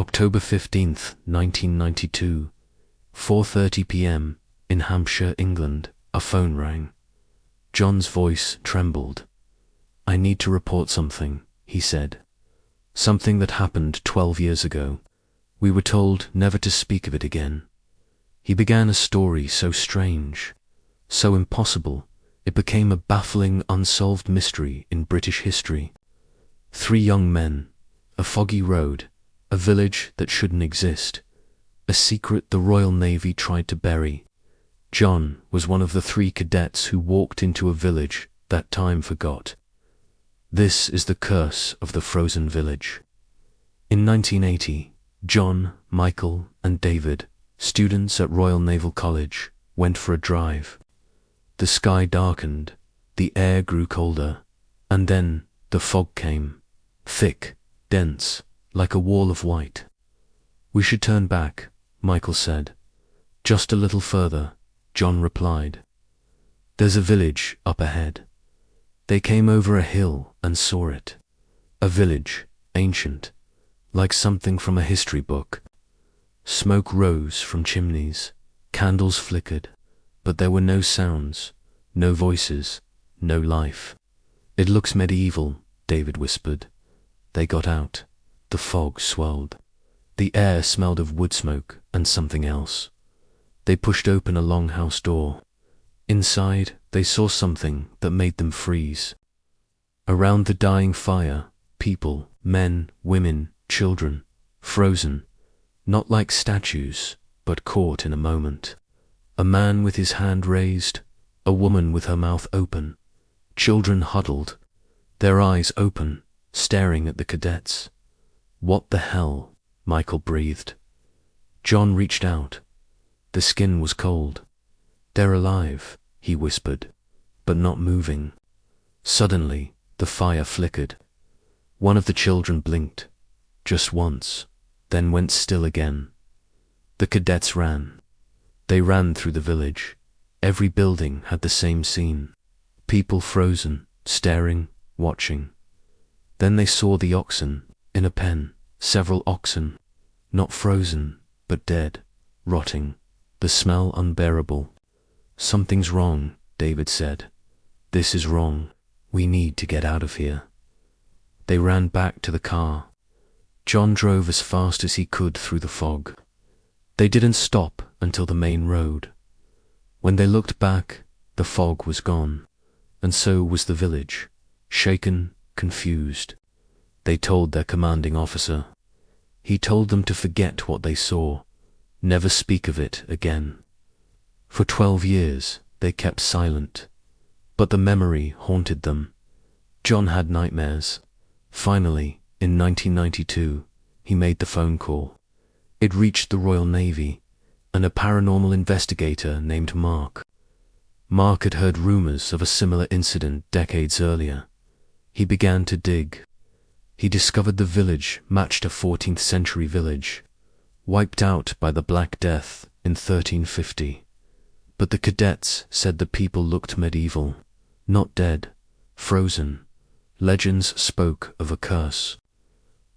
October 15th, 1992, 4:30 p.m. in Hampshire, England, a phone rang. John's voice trembled. "I need to report something," he said. "Something that happened 12 years ago. We were told never to speak of it again." He began a story so strange, so impossible, it became a baffling, unsolved mystery in British history. 3 young men, a foggy road, a village that shouldn't exist, a secret the Royal Navy tried to bury. John was one of the 3 cadets who walked into a village that time forgot. This is the curse of the frozen village. In 1980, John, Michael, and David, students at Royal Naval College, went for a drive. The sky darkened, the air grew colder, and then the fog came, thick, dense, like a wall of white. "We should turn back," Michael said. "Just a little further," John replied. "There's a village up ahead." They came over a hill and saw it. A village, ancient, like something from a history book. Smoke rose from chimneys, candles flickered, but there were no sounds, no voices, no life. "It looks medieval," David whispered. They got out. The fog swelled. The air smelled of wood smoke and something else. They pushed open a long house door. Inside, they saw something that made them freeze. Around the dying fire, people, men, women, children, frozen, not like statues, but caught in a moment. A man with his hand raised, a woman with her mouth open, children huddled, their eyes open, staring at the cadets. "What the hell?" Michael breathed. John reached out. The skin was cold. "They're alive," he whispered, but not moving. Suddenly, the fire flickered. One of the children blinked, just once, then went still again. The cadets ran. They ran through the village. Every building had the same scene. People frozen, staring, watching. Then they saw the oxen, in a pen, several oxen, not frozen, but dead, rotting, the smell unbearable. "Something's wrong," David said. "This is wrong. We need to get out of here." They ran back to the car. John drove as fast as he could through the fog. They didn't stop until the main road. When they looked back, the fog was gone, and so was the village, shaken, confused. They told their commanding officer. He told them to forget what they saw, never speak of it again. For 12 years, they kept silent, but the memory haunted them. John had nightmares. Finally, in 1992, he made the phone call. It reached the Royal Navy, and a paranormal investigator named Mark. Mark had heard rumors of a similar incident decades earlier. He began to dig. He discovered the village matched a 14th century village, wiped out by the Black Death in 1350. But the cadets said the people looked medieval, not dead, frozen. Legends spoke of a curse.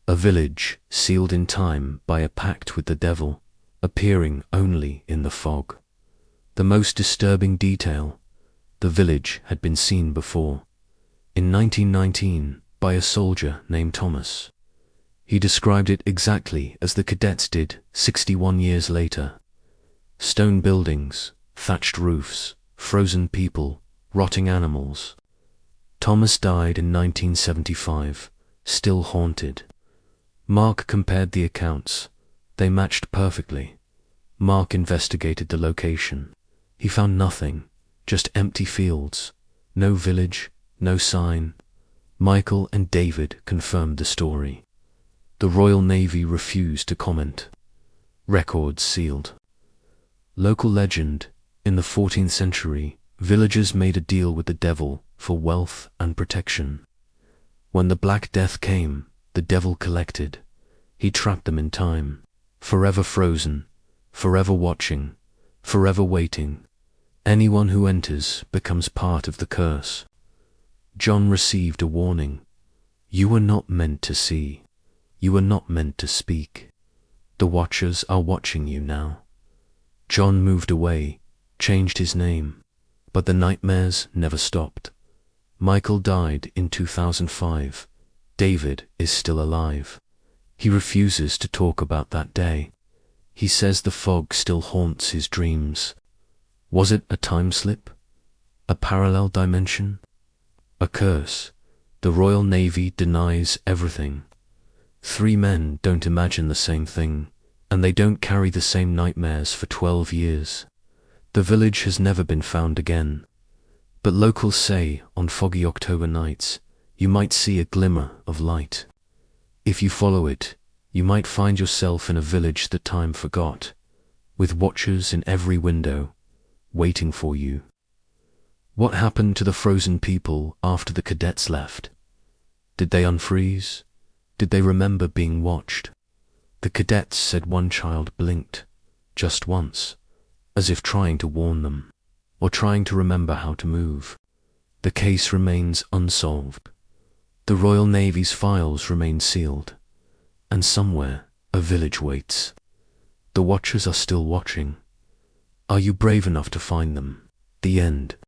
A village sealed in time by a pact with the devil, appearing only in the fog. The most disturbing detail, the village had been seen before. In 1919, by a soldier named Thomas. He described it exactly as the cadets did 61 years later. Stone buildings, thatched roofs, frozen people, rotting animals. Thomas died in 1975, still haunted. Mark compared the accounts. They matched perfectly. Mark investigated the location. He found nothing, just empty fields, no village, no sign. Michael and David confirmed the story. The Royal Navy refused to comment. Records sealed. Local legend, in the 14th century, villagers made a deal with the devil for wealth and protection. When the Black Death came, the devil collected. He trapped them in time, forever frozen, forever watching, forever waiting. Anyone who enters becomes part of the curse. John received a warning. You were not meant to see. You were not meant to speak. The watchers are watching you now. John moved away, changed his name, but the nightmares never stopped. Michael died in 2005. David is still alive. He refuses to talk about that day. He says the fog still haunts his dreams. Was it a time slip? A parallel dimension? A curse? The Royal Navy denies everything. 3 men don't imagine the same thing, and they don't carry the same nightmares for 12 years. The village has never been found again. But locals say on foggy October nights, you might see a glimmer of light. If you follow it, you might find yourself in a village that time forgot, with watchers in every window, waiting for you. What happened to the frozen people after the cadets left? Did they unfreeze? Did they remember being watched? The cadets said one child blinked, just once, as if trying to warn them, or trying to remember how to move. The case remains unsolved. The Royal Navy's files remain sealed, and somewhere a village waits. The watchers are still watching. Are you brave enough to find them? The end.